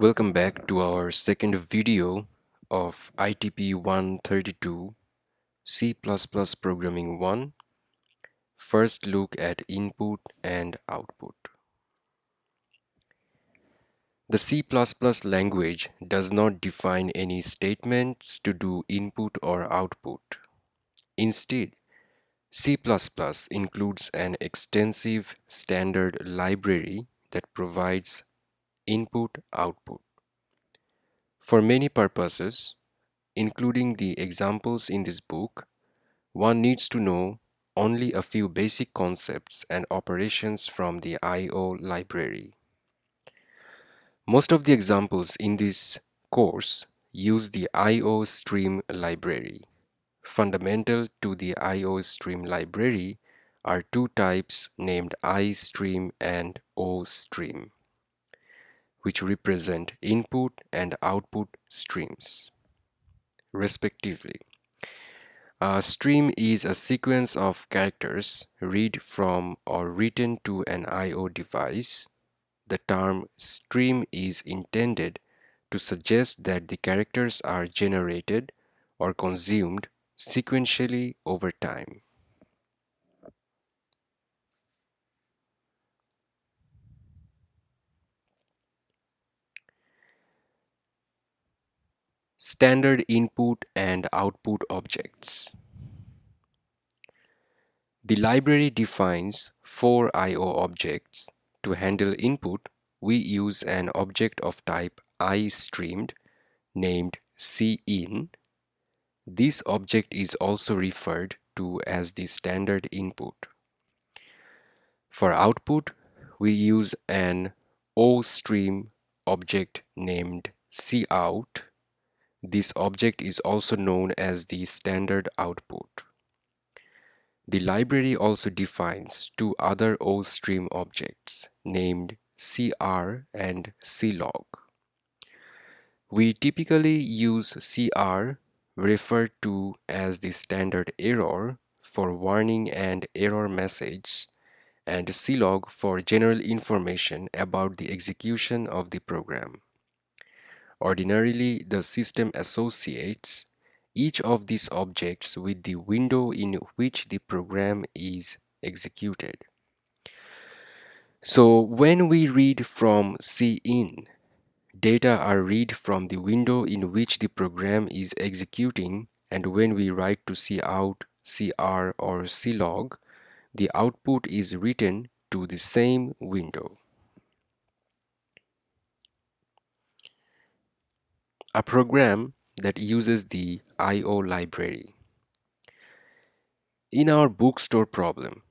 Welcome back to our second video of ITP132 C++ Programming 1. First look at input and output. The C++ language does not define any statements to do input or output. Instead, C++ includes an extensive standard library that provides input-output. For many purposes, including the examples in this book, one needs to know only a few basic concepts and operations from the I/O library. Most of the examples in this course use the iostream library. Fundamental to the iostream library are two types named iStream and OStream, which represent input and output streams, respectively. A stream is a sequence of characters read from or written to an I/O device. The term stream is intended to suggest that the characters are generated or consumed sequentially over time. Standard input and output objects. The library defines four I/O objects. To handle input, we use an object of type iStreamed named cin. This object is also referred to as the standard input. For output, we use an OStream object named cout. This object is also known as the standard output. The library also defines two other OStream objects named cr and clog. We typically use cr, referred to as the standard error, for warning and error message, and clog for general information about the execution of the program. Ordinarily, the system associates each of these objects with the window in which the program is executed. So when we read from cin, data are read from the window in which the program is executing, and when we write to cout, cr, or clog, the output is written to the same window. A program that uses the I/O library. In our bookstore problem,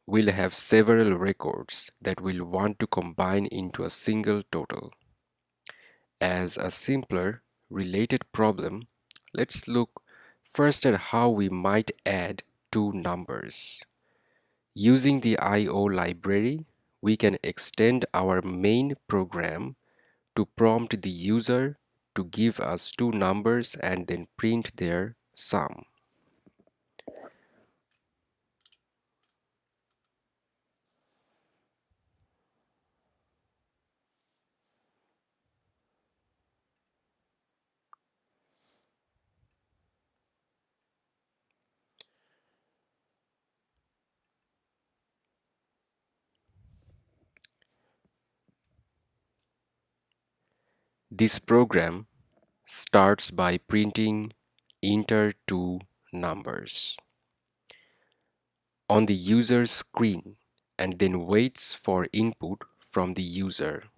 we'll have several records that we'll want to combine into a single total. As a simpler, related problem, let's look first at how we might add two numbers. Using the I/O library, we can extend our main program to prompt the user to give us two numbers and then print their sum. This program starts by printing enter two numbers on the user's screen and then waits for input from the user.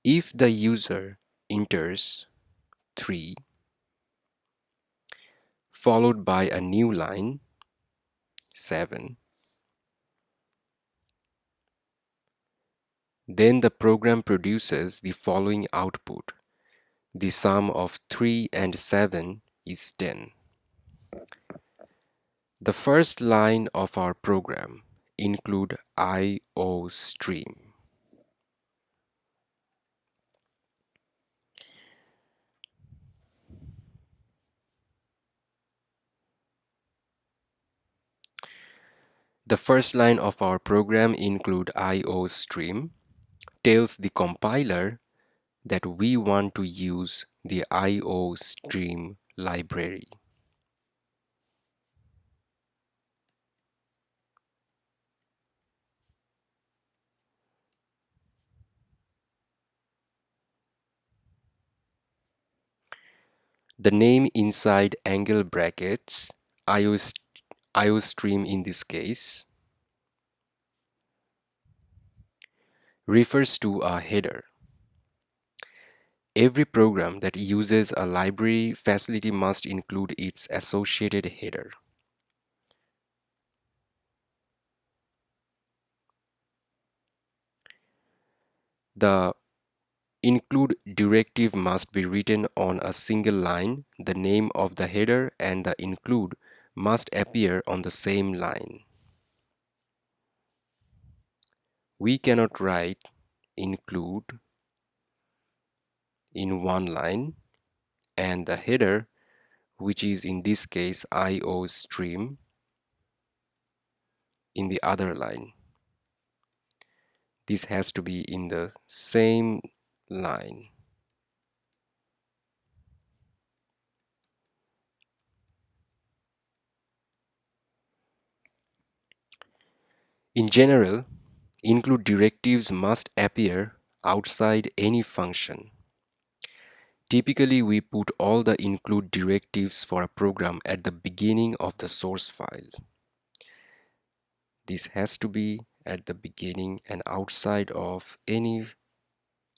If the user enters 3 followed by a new line 7, then the program produces the following output. The sum of 3 and 7 is 10. The first line of our program include iostream. The first line of our program include iostream tells the compiler that we want to use the iostream library. The name inside angle brackets, iostream in this case, refers to a header. Every program that uses a library facility must include its associated header. The include directive must be written on a single line. The name of the header and the include must appear on the same line. We cannot write include in one line and the header, which is in this case iostream, in the other line. This has to be in the same line. In general, include directives must appear outside any function. Typically, we put all the include directives for a program at the beginning of the source file. This has to be at the beginning and outside of any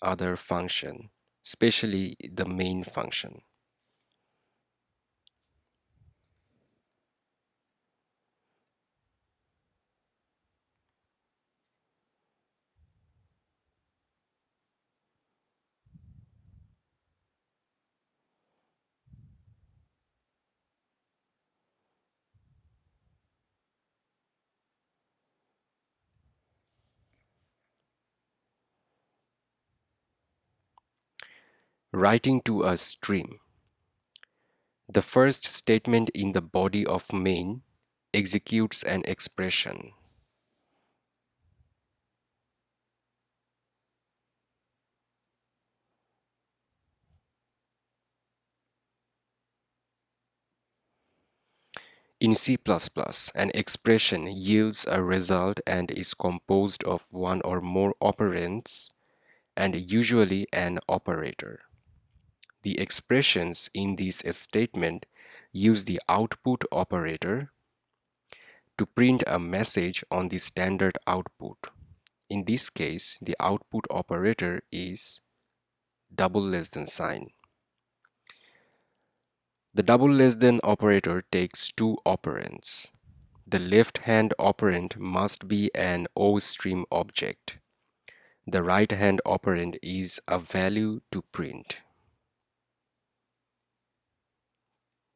other function, especially the main function. Writing to a stream. The first statement in the body of main executes an expression. In C++, an expression yields a result and is composed of one or more operands and usually an operator. The expressions in this statement use the output operator to print a message on the standard output. In this case, the output operator is double less than sign. The double less than operator takes two operands. The left-hand operand must be an iostream object. The right-hand operand is a value to print.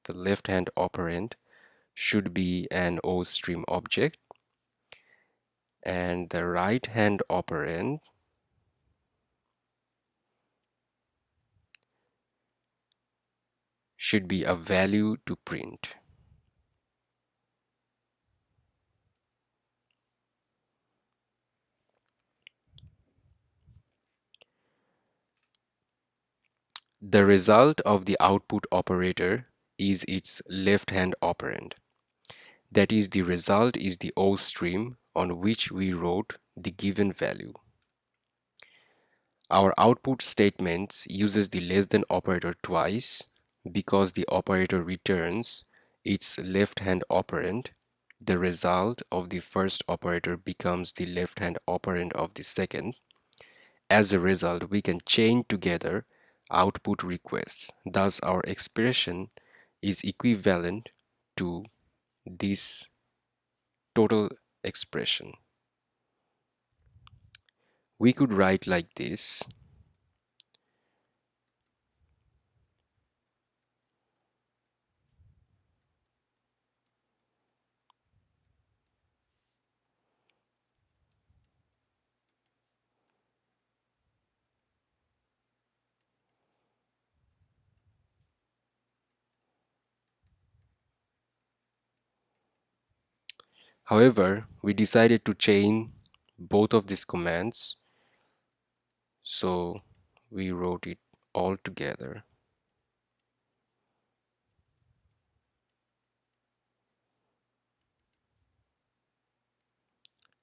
The left-hand operand should be an iostream object, and the right-hand operand should be a value to print. The result of the output operator is its left-hand operand. That is, the result is the iostream on which we wrote the given value. Our output statements uses the less than operator twice because the operator returns its left-hand operand. The result of the first operator becomes the left-hand operand of the second. As a result, we can chain together output requests. Thus, our expression is equivalent to this total expression. We could write like this. However, we decided to chain both of these commands. So we wrote it all together.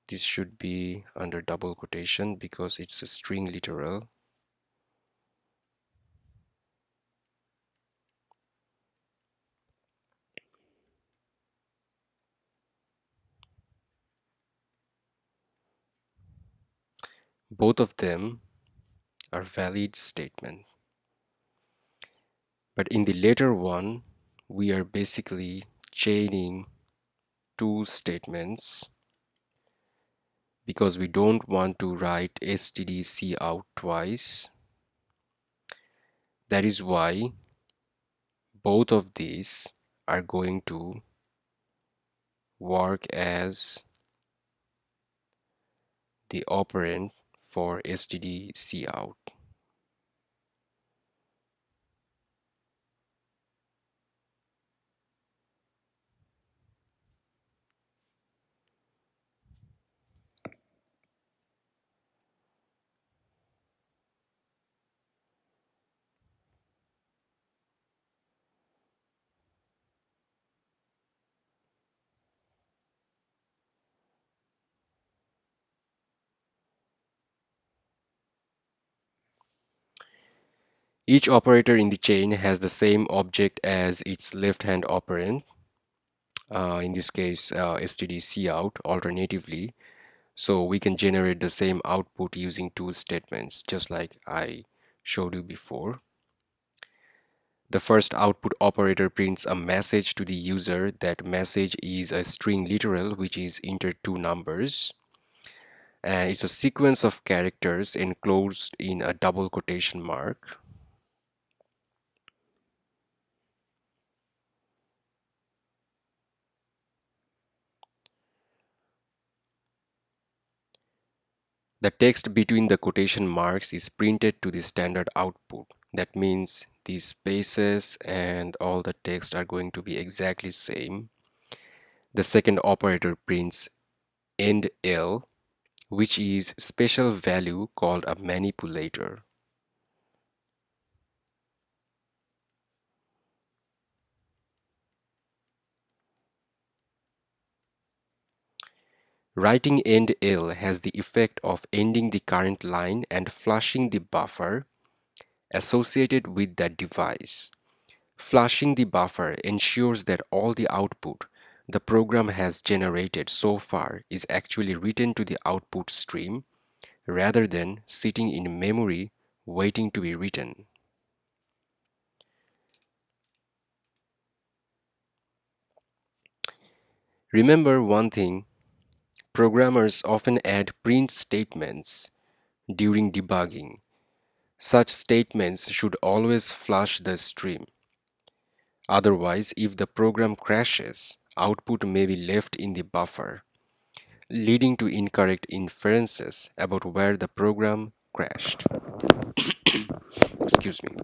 This should be under double quotation because it's a string literal. Both of them are valid statements. But in the later one, we are basically chaining two statements because we don't want to write std out twice. That is why both of these are going to work as the operand for std out. Each operator in the chain has the same object as its left-hand operand, in this case std out alternatively. So we can generate the same output using two statements, just like I showed you before. The first output operator prints a message to the user. That message is a string literal which is entered two numbers. And it's a sequence of characters enclosed in a double quotation mark. The text between the quotation marks is printed to the standard output. That means these spaces and all the text are going to be exactly same. The second operator prints end L, which is special value called a manipulator. Writing end L has the effect of ending the current line and flushing the buffer associated with that device. Flushing the buffer ensures that all the output the program has generated so far is actually written to the output stream rather than sitting in memory waiting to be written. Remember one thing, programmers often add print statements during debugging. Such statements should always flush the stream. Otherwise, if the program crashes, output may be left in the buffer, leading to incorrect inferences about where the program crashed. Excuse me.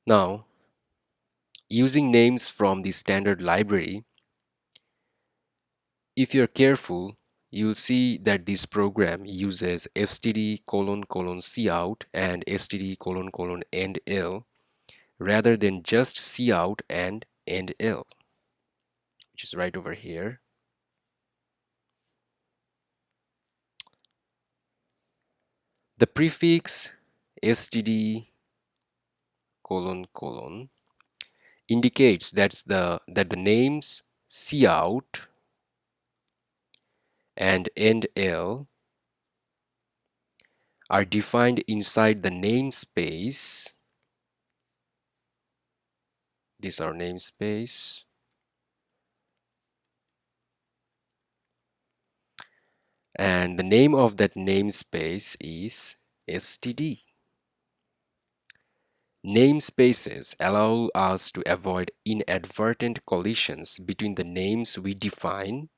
Now, using names from the standard library, if you're careful, you'll see that this program uses std::cout and std::endl rather than just cout and endl, which is right over here. The prefix std::, indicates that the names cout and endl are defined inside the namespace. These are namespace. And the name of that namespace is std. Namespaces allow us to avoid inadvertent collisions between the names we define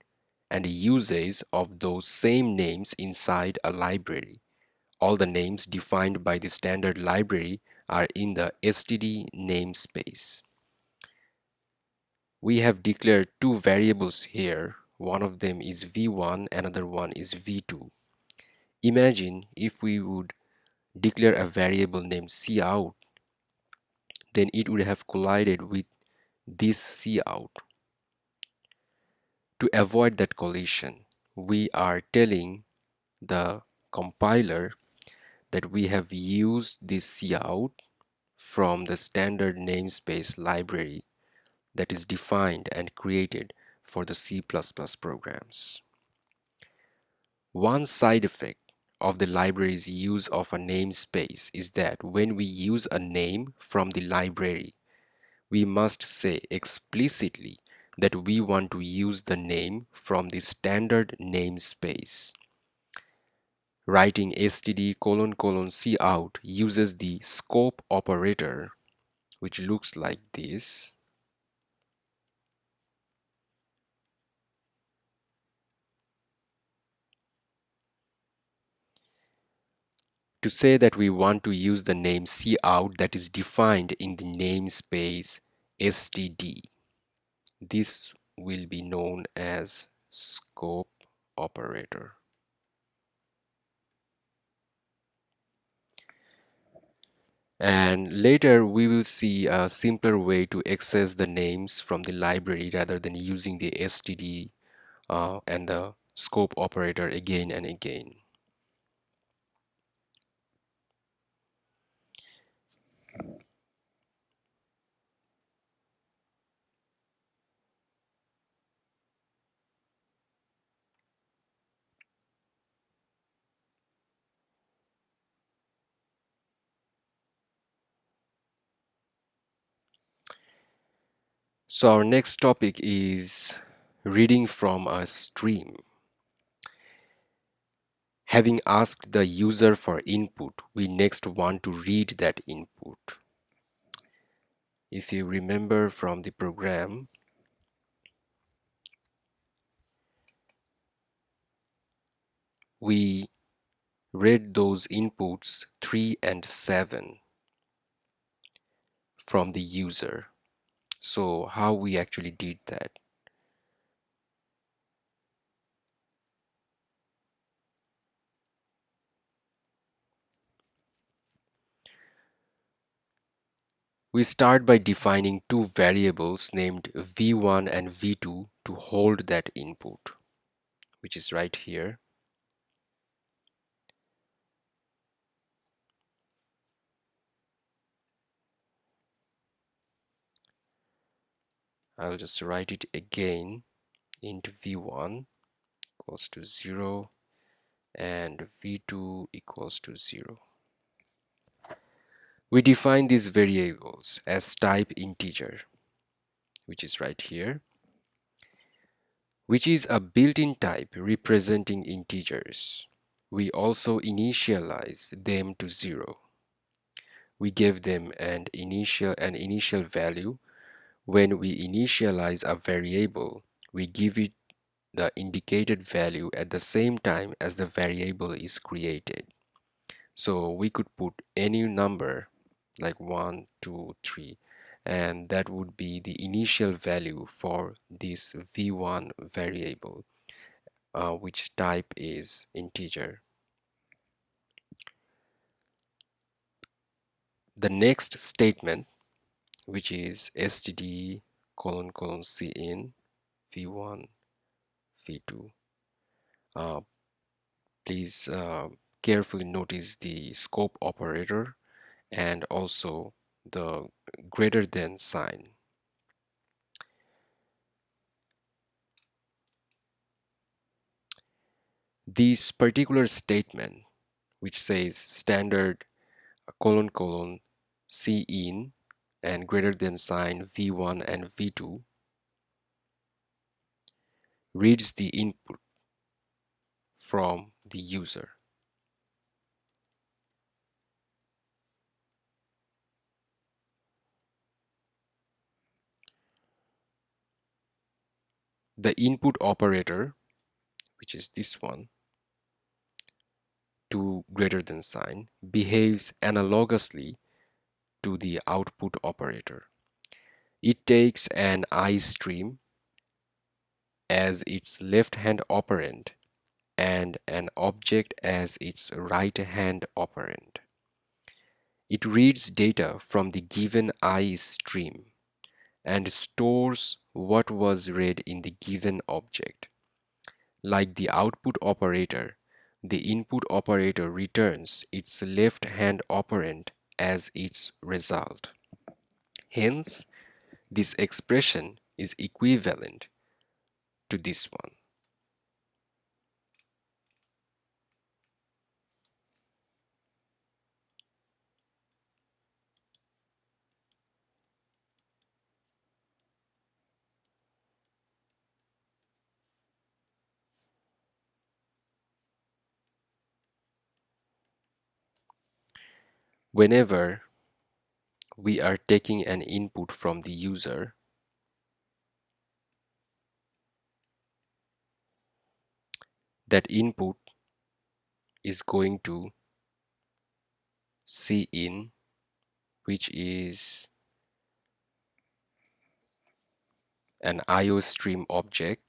and the uses of those same names inside a library. All the names defined by the standard library are in the std namespace. We have declared two variables here, One of them is V1, another one is V2. Imagine if we would declare a variable named cout, then it would have collided with this cout. To avoid that collision, we are telling the compiler that we have used this cout from the standard namespace library that is defined and created for the C++ programs. One side effect of the library's use of a namespace is that when we use a name from the library, we must say explicitly that we want to use the name from the standard namespace. Writing std:// cout uses the scope operator, which looks like this, to say that we want to use the name cout that is defined in the namespace std. This will be known as scope operator. And later we will see a simpler way to access the names from the library rather than using the std and the scope operator again and again. So our next topic is reading from a stream. Having asked the user for input, we next want to read that input. If you remember from the program, we read those inputs 3 and 7 from the user. So how we actually did that? We start by defining two variables named v1 and v2 to hold that input, which is right here. I'll just write it again. Int v1 equals to 0 and v2 equals to 0. We define these variables as type integer, which is right here, which is a built-in type representing integers. We also initialize them to 0. We give them an initial value. When we initialize a variable, we give it the indicated value at the same time as the variable is created. So we could put any number like 1, 2, 3, and that would be the initial value for this v1 variable, which type is integer. The next statement, which is std:// cin v1 v2. Please carefully notice the scope operator and also the greater than sign. This particular statement, which says standard : cin and greater than sign v1 and v2, reads the input from the user. The input operator, which is this one, to greater than sign, behaves analogously to the output operator. It takes an iostream as its left-hand operand and an object as its right-hand operand. It reads data from the given iostream and stores what was read in the given object. Like the output operator, the input operator returns its left-hand operand as its result. Hence, this expression is equivalent to this one. Whenever we are taking an input from the user, that input is going to cin, which is an iostream object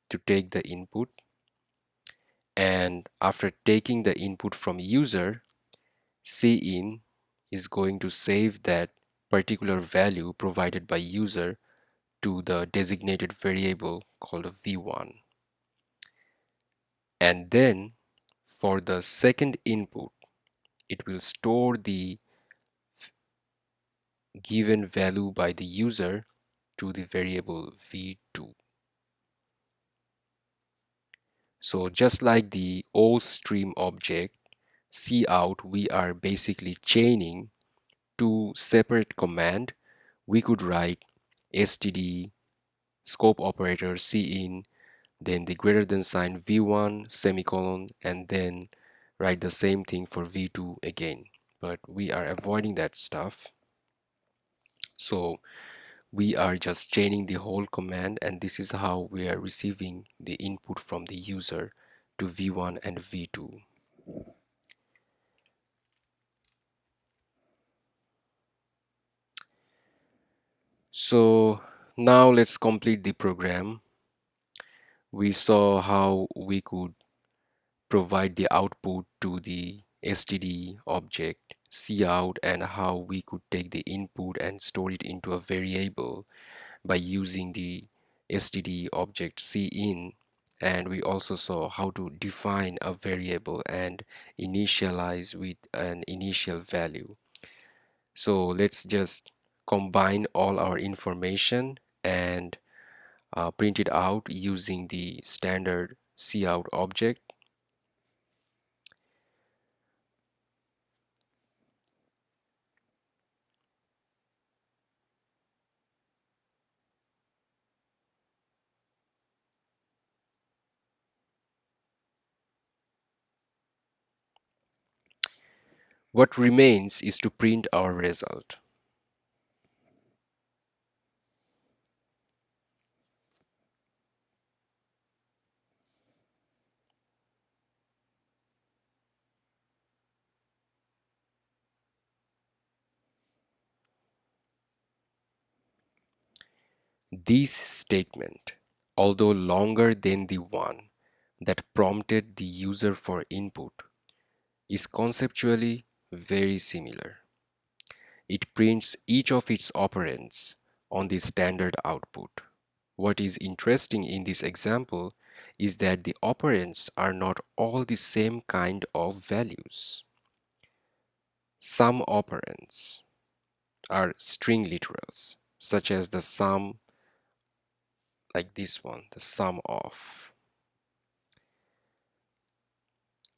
to take the input, and after taking the input from user, cin is going to save that particular value provided by user to the designated variable called v1. And then for the second input, it will store the given value by the user to the variable v2. So just like the ostream object, cout, we are basically chaining two separate commands. We could write std scope operator cin, then the greater than sign v1 semicolon, and then write the same thing for v2 again. But we are avoiding that stuff. So we are just chaining the whole command, and this is how we are receiving the input from the user to v1 and v2. So now let's complete the program. We saw how we could provide the output to the std object cout, and how we could take the input and store it into a variable by using the std object cin. And we also saw how to define a variable and initialize with an initial value. So let's just combine all our information and print it out using the standard cout object. What remains is to print our result. This statement, although longer than the one that prompted the user for input, is conceptually very similar. It prints each of its operands on the standard output. What is interesting in this example is that the operands are not all the same kind of values. Some operands are string literals, such as the sum, like this one, the sum of.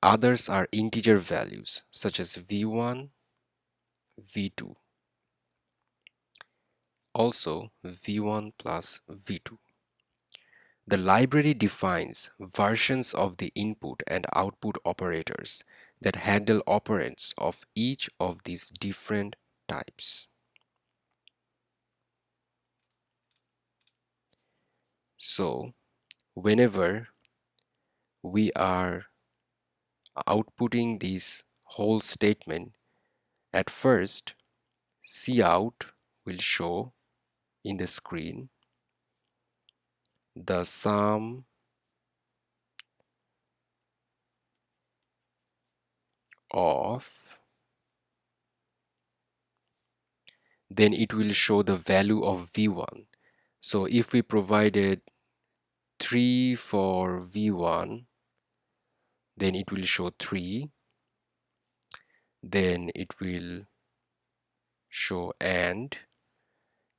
Others are integer values, such as v1, v2. Also, v1 plus v2. The library defines versions of the input and output operators that handle operands of each of these different types. So, whenever we are outputting this whole statement, at first, cout will show in the screen, the sum of, then it will show the value of v1. So if we provided 3 for v1, then it will show 3, then it will show and.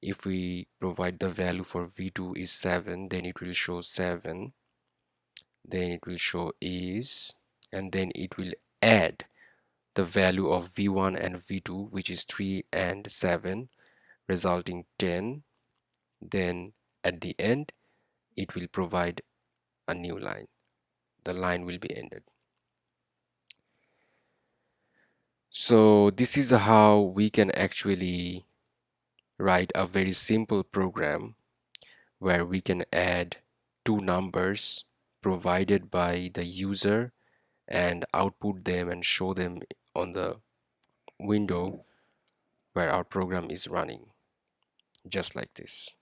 If we provide the value for v2 is 7, then it will show 7, then it will show is, and then it will add the value of v1 and v2, which is 3 and 7, resulting 10. Then at the end it will provide a new line. The line will be ended. So this is how we can actually write a very simple program where we can add two numbers provided by the user and output them and show them on the window where our program is running, just like this.